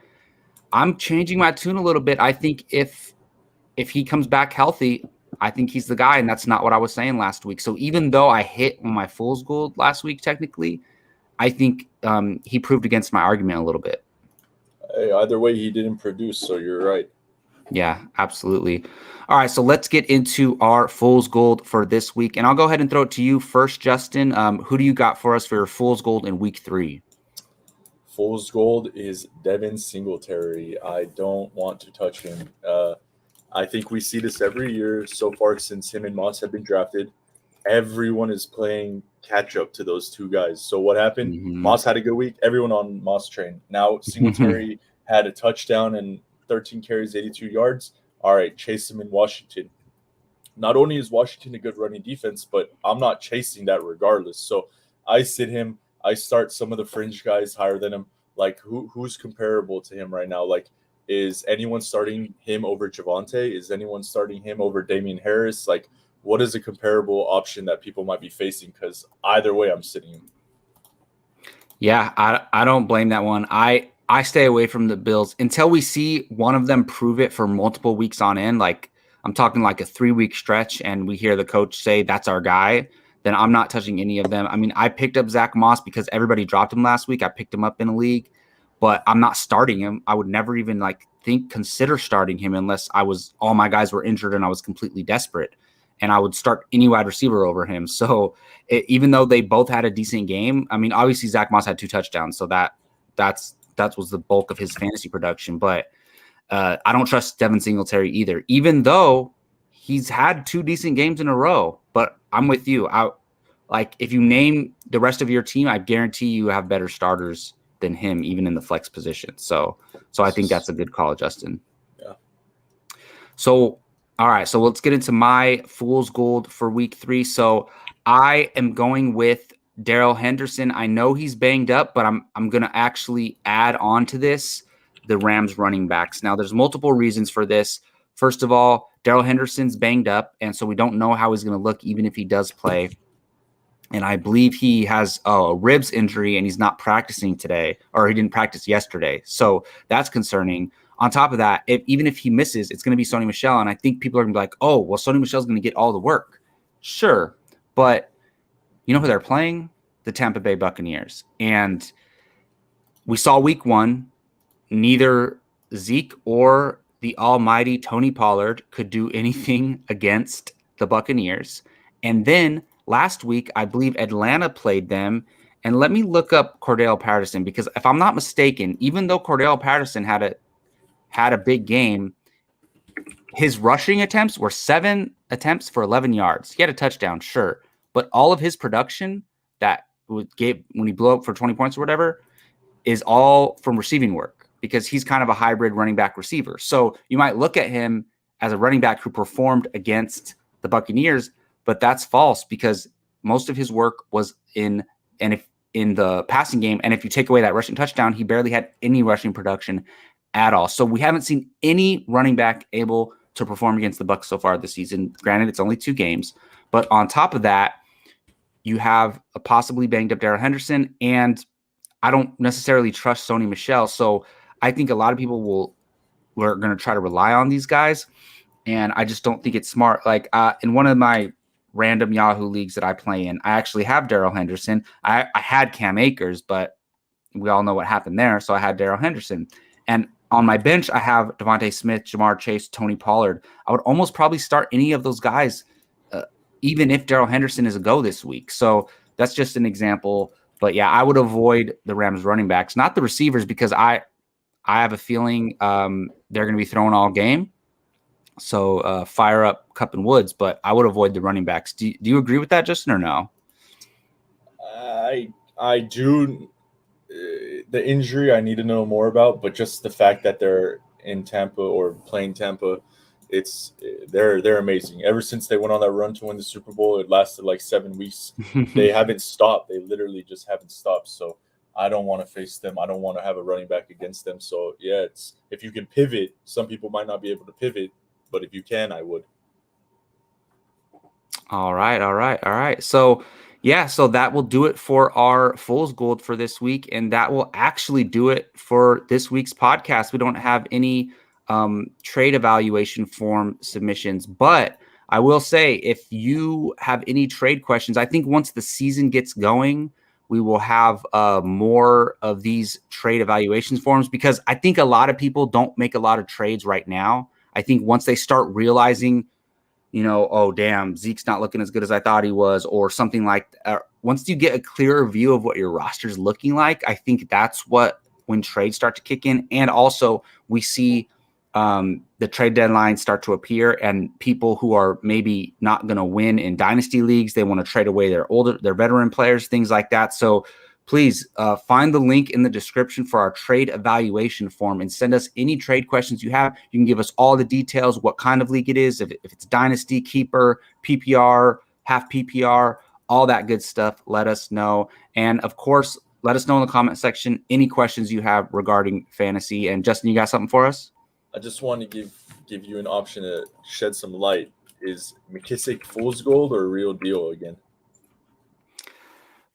I'm changing my tune a little bit. I think if he comes back healthy, I think he's the guy, and that's not what I was saying last week. So even though I hit on my Fool's Gold last week, technically, I think he proved against my argument a little bit. Hey, either way, he didn't produce, so you're right. Yeah, absolutely. All right, so let's get into our Fool's Gold for this week. And I'll go ahead and throw it to you first, Justin. Who do you got for us for your Fool's Gold in week 3? Fool's Gold is Devin Singletary. I don't want to touch him. I think we see this every year so far since him and Moss have been drafted. Everyone is playing catch-up to those two guys. So what happened? Mm-hmm. Moss had a good week. Everyone on Moss train. Now Singletary had a touchdown and 13 carries, 82 yards. All right, chase him in Washington. Not only is Washington a good running defense, but I'm not chasing that regardless. So I sit him. I start some of the fringe guys higher than him. Like who's comparable to him right now? Like, is anyone starting him over Javonte? Is anyone starting him over Damian Harris? Like, what is a comparable option that people might be facing? Because either way, I'm sitting him. Yeah, I don't blame that one. I stay away from the Bills until we see one of them prove it for multiple weeks on end. Like, I'm talking like a 3-week stretch, and we hear the coach say that's our guy. Then I'm not touching any of them. I mean, I picked up Zach Moss because everybody dropped him last week. I picked him up in a league, but I'm not starting him. I would never even consider starting him unless all my guys were injured and I was completely desperate. And I would start any wide receiver over him. So even though they both had a decent game, I mean, obviously Zach Moss had 2 touchdowns, so that was the bulk of his fantasy production. But I don't trust Devin Singletary either, even though he's had 2 decent games in a row. But I'm with you. If you name the rest of your team, I guarantee you have better starters than him, even in the flex position. So I think that's a good call, Justin. Yeah. So, all right. So let's get into my fool's gold for week 3. So I am going with Darrell Henderson. I know he's banged up, but I'm going to actually add on to this the Rams running backs. Now, there's multiple reasons for this. First of all, Darrell Henderson's banged up, and so we don't know how he's going to look even if he does play. And I believe he has a ribs injury and he's not practicing today, or he didn't practice yesterday. So that's concerning. On top of that, even if he misses, it's going to be Sony Michel. And I think people are going to be like, oh, well, Sony Michel's going to get all the work. Sure. But you know who they're playing? The Tampa Bay Buccaneers. And we saw week 1, neither Zeke or the almighty Tony Pollard could do anything against the Buccaneers. And then last week, I believe Atlanta played them. And let me look up Cordell Patterson, because if I'm not mistaken, even though Cordell Patterson had a big game, his rushing attempts were 7 attempts for 11 yards. He had a touchdown, sure. But all of his production that gave when he blew up for 20 points or whatever is all from receiving work, because he's kind of a hybrid running back receiver. So you might look at him as a running back who performed against the Buccaneers, but that's false, because most of his work was in the passing game. And if you take away that rushing touchdown, he barely had any rushing production at all. So we haven't seen any running back able to perform against the Bucs so far this season. Granted, it's only 2 games, but on top of that, you have a possibly banged up Darrell Henderson, and I don't necessarily trust Sony Michel. So I think a lot of people are going to try to rely on these guys, and I just don't think it's smart. Like in one of my random Yahoo leagues that I play in, I actually have Darrell Henderson. I had Cam Akers, but we all know what happened there. So I had Darrell Henderson. And on my bench, I have Devontae Smith, Jamar Chase, Tony Pollard. I would almost probably start any of those guys, even if Darrell Henderson is a go this week. So that's just an example. But yeah, I would avoid the Rams running backs, not the receivers, because I have a feeling they're going to be throwing all game. So fire up Kupp and Woods, but I would avoid the running backs. Do you agree with that, Justin, or no? I do. The injury I need to know more about, but just the fact that they're in Tampa or playing Tampa, they're amazing. Ever since they went on that run to win the Super Bowl, it lasted like 7 weeks. They haven't stopped. They literally just haven't stopped. So I don't want to face them. I don't want to have a running back against them. So yeah, if you can pivot, some people might not be able to pivot, but if you can, I would. All right. So yeah, so that will do it for our Fool's Gold for this week, and that will actually do it for this week's podcast. We don't have any trade evaluation form submissions, but I will say, if you have any trade questions, I think once the season gets going, we will have more of these trade evaluations forms, because I think a lot of people don't make a lot of trades right now. I think once they start realizing, oh, damn, Zeke's not looking as good as I thought he was, or something like that. Once you get a clearer view of what your roster is looking like, I think that's when trades start to kick in. And also we see the trade deadline start to appear, and people who are maybe not going to win in dynasty leagues, they want to trade away their veteran players, things like that. So please find the link in the description for our trade evaluation form and send us any trade questions you have. You can give us all the details, what kind of league it is, if it's dynasty, keeper, PPR, half PPR, all that good stuff. Let us know. And of course, let us know in the comment section any questions you have regarding fantasy. And Justin, you got something for us? I just want to give you an option to shed some light. Is McKissick fool's gold or real deal again?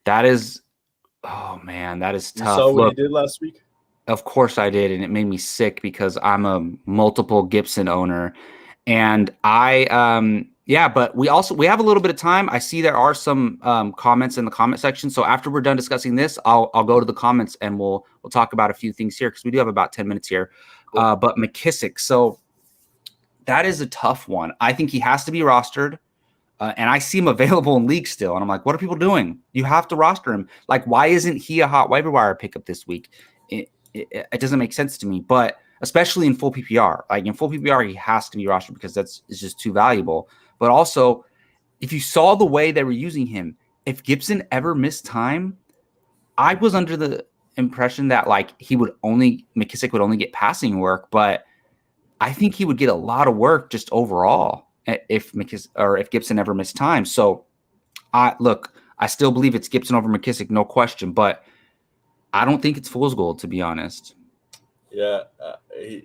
That is, oh man, that is tough. You saw what he did last week? Of course I did, and it made me sick because I'm a multiple Gibson owner. And but we have a little bit of time. I see there are some comments in the comment section. So after we're done discussing this, I'll go to the comments and we'll talk about a few things here because we do have about 10 minutes here. Cool. But McKissick, so that is a tough one. I think he has to be rostered. And I see him available in league still. And I'm like, what are people doing? You have to roster him. Like, why isn't he a hot waiver wire pickup this week? It doesn't make sense to me. But especially in full PPR. Like in full PPR, he has to be rostered because it's just too valuable. But also, if you saw the way they were using him, if Gibson ever missed time, I was under the impression that like McKissick would only get passing work, but I think he would get a lot of work just overall if Gibson ever missed time. So I still believe it's Gibson over McKissick, no question, but I don't think it's fool's gold, to be honest. Yeah,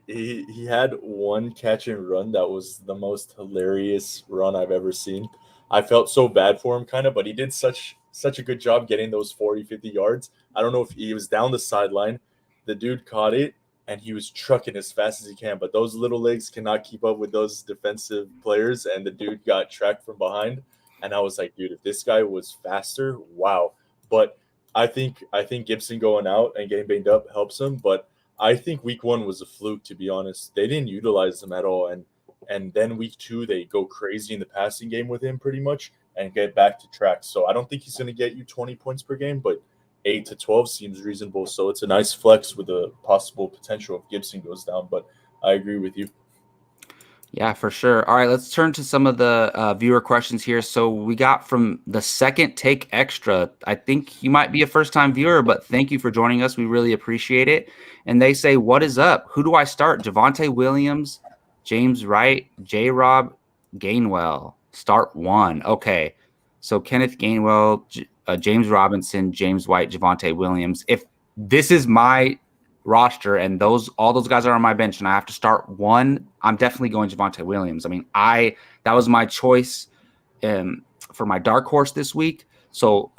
he had one catch and run that was the most hilarious run I've ever seen. I felt so bad for him kind of, but he did such a good job getting those 40, 50 yards. I don't know if he was down the sideline. The dude caught it, and he was trucking as fast as he can. But those little legs cannot keep up with those defensive players, and the dude got tracked from behind. And I was like, dude, if this guy was faster, wow. But I think Gibson going out and getting banged up helps him, but I think week 1 was a fluke, to be honest. They didn't utilize him at all. And then week 2, they go crazy in the passing game with him pretty much and get back to track. So I don't think he's going to get you 20 points per game, but 8 to 12 seems reasonable. So it's a nice flex with a possible potential if Gibson goes down. But I agree with you. Yeah, for sure. All right, let's turn to some of the viewer questions here. So we got from the Second Take Extra. I think you might be a first-time viewer, but thank you for joining us. We really appreciate it. And they say, what is up? Who do I start? Javonte Williams, James Wright, J-Rob, Gainwell. Start one. Okay. So Kenneth Gainwell, James Robinson, James White, Javonte Williams. If this is my roster and all those guys are on my bench and I have to start one, I'm definitely going Javonte Williams. I mean, that was my choice for my dark horse this week. So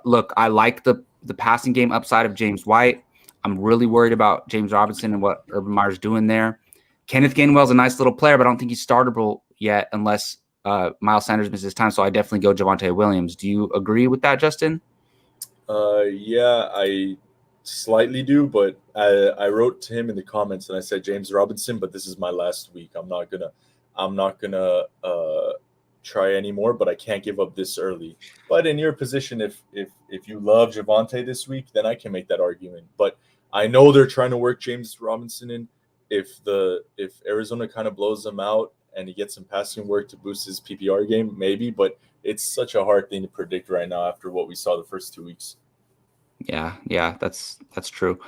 look, I like the passing game upside of James White. I'm really worried about James Robinson and what Urban Meyer's doing there. Kenneth Gainwell's a nice little player, but I don't think he's startable yet unless Miles Sanders misses time. So I definitely go Javonte Williams. Do you agree with that, Justin? Yeah, I slightly do, but I wrote to him in the comments and I said James Robinson, but this is my last week. I'm not gonna try anymore, but I can't give up this early. But in your position, if you love Javonte this week, then I can make that argument. But I know they're trying to work James Robinson in. If Arizona kind of blows them out and he gets some passing work to boost his PPR game, maybe. But it's such a hard thing to predict right now after what we saw the first 2 weeks. Yeah, that's true.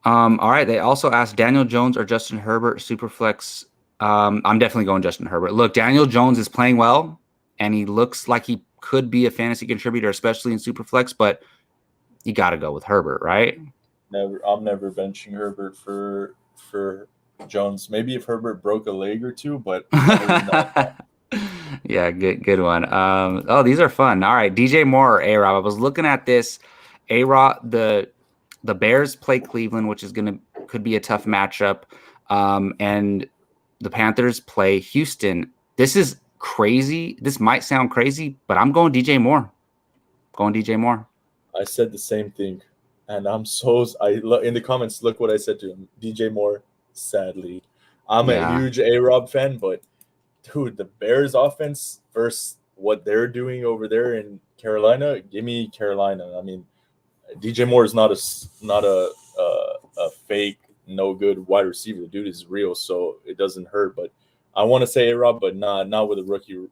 All right. They also asked Daniel Jones or Justin Herbert, Superflex. I'm definitely going Justin Herbert. Look, Daniel Jones is playing well, and he looks like he could be a fantasy contributor, especially in Superflex, but you got to go with Herbert, right? I'm never benching Herbert for Jones. Maybe if Herbert broke a leg or two, but yeah, good one. These are fun. All right, DJ Moore or A-Rob. I was looking at this. A-Rob, the Bears play Cleveland, which could be a tough matchup, and the Panthers play Houston. This is crazy. This might sound crazy, but I'm going DJ Moore. I said the same thing, and I'm in the comments. Look what I said to him. DJ Moore. Sadly, I'm a huge A-Rob fan, but dude, the Bears offense versus what they're doing over there in Carolina, give me Carolina. I mean, DJ Moore is not a fake, no good wide receiver. The dude is real, so it doesn't hurt. But I want to say A-Rob, but not with a rookie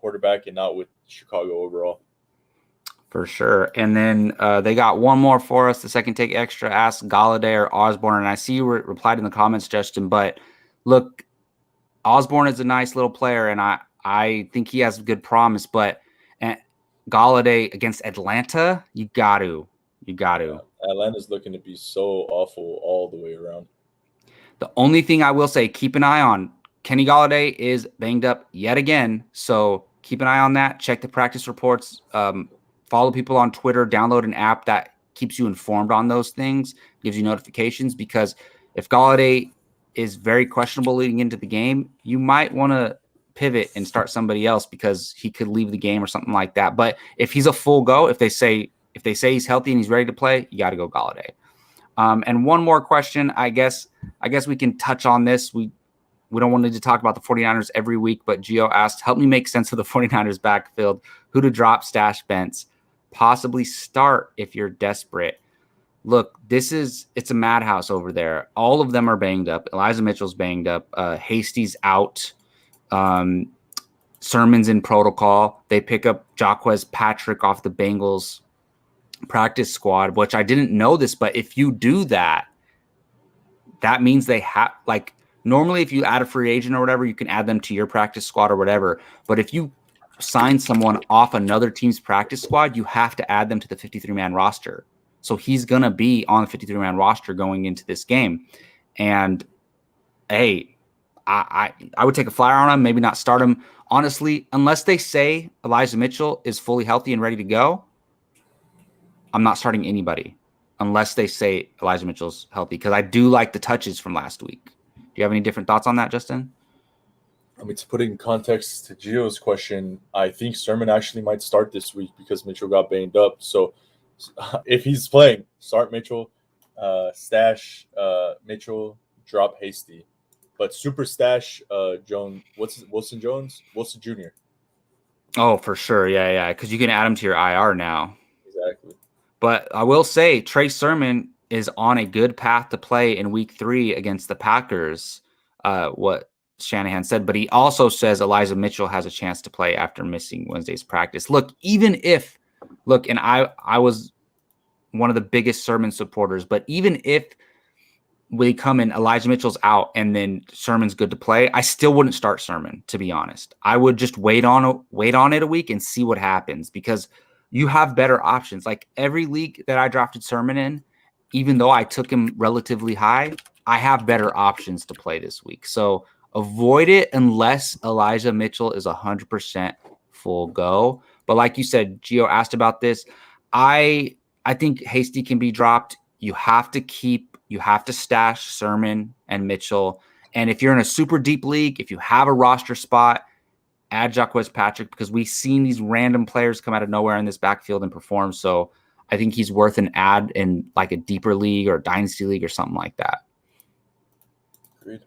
quarterback and not with Chicago overall. For sure. And then they got one more for us. The Second Take Extra asked Galladay or Osborne. And I see you replied in the comments, Justin. But look, Osborne is a nice little player, and I think he has good promise. But Golladay against Atlanta, you got to. Atlanta's looking to be so awful all the way around. The only thing I will say, keep an eye on, Kenny Golladay is banged up yet again. So keep an eye on that. Check the practice reports. Follow people on Twitter. Download an app that keeps you informed on those things, gives you notifications, because if Golladay is very questionable leading into the game, you might want to pivot and start somebody else because he could leave the game or something like that. But if he's a full go, if they say he's healthy and he's ready to play, you got to go Golladay. And one more question, I guess we can touch on this. We don't want to talk about the 49ers every week, but Gio asked, help me make sense of the 49ers backfield, who to drop, stash, bench, possibly start if you're desperate. Look, it's a madhouse over there. All of them are banged up. Elijah Mitchell's banged up. Hasty's out. Sermon's in protocol. They pick up Jacquez Patrick off the Bengals practice squad, which I didn't know this, but if you do that, that means they have, like, normally if you add a free agent or whatever, you can add them to your practice squad or whatever. But if you sign someone off another team's practice squad, you have to add them to the 53-man roster. So he's going to be on the 53-man roster going into this game. And hey, I would take a flyer on him, maybe not start him. Honestly, unless they say Elijah Mitchell is fully healthy and ready to go, I'm not starting anybody unless they say Elijah Mitchell's healthy, because I do like the touches from last week. Do you have any different thoughts on that, Justin? I mean, to put it in context to Gio's question, I think Sermon actually might start this week because Mitchell got banged up. So if he's playing, start Mitchell, stash Mitchell, drop Hasty. But super stash Wilson Jr. Oh, for sure. Yeah. Because you can add him to your IR now. Exactly. But I will say Trey Sermon is on a good path to play in week 3 against the Packers, what Shanahan said. But he also says Elijah Mitchell has a chance to play after missing Wednesday's practice. And I was one of the biggest Sermon supporters, but even if we come in, Elijah Mitchell's out and then Sermon's good to play, I still wouldn't start Sermon, to be honest. I would just wait on it a week and see what happens, because you have better options. Like every league that I drafted Sermon in, even though I took him relatively high, I have better options to play this week. So avoid it unless Elijah Mitchell is 100% full go. But like you said, Gio asked about this. I think Hasty can be dropped. You have to stash Sermon and Mitchell. And if you're in a super deep league, if you have a roster spot, add Jacquez Patrick, because we've seen these random players come out of nowhere in this backfield and perform. So I think he's worth an add in like a deeper league or a dynasty league or something like that. Agreed.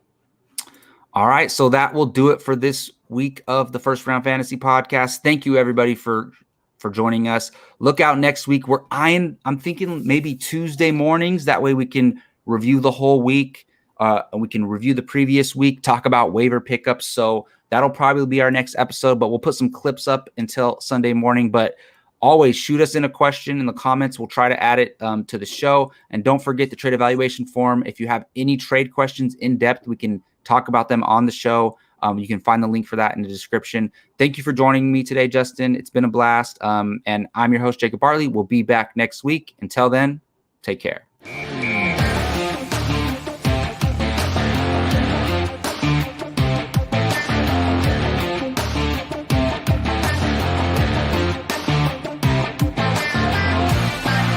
All right. So that will do it for this week of the First Round Fantasy Podcast. Thank you, everybody, for joining us. Look out next week. I'm thinking maybe Tuesday mornings. That way we can review the whole week. And we can review the previous week, talk about waiver pickups. So that'll probably be our next episode, but we'll put some clips up until Sunday morning. But always shoot us in a question in the comments. We'll try to add it to the show. And don't forget the trade evaluation form. If you have any trade questions in depth, we can talk about them on the show. You can find the link for that in the description. Thank you for joining me today, Justin. It's been a blast. And I'm your host, Jacob Bartley. We'll be back next week. Until then, take care.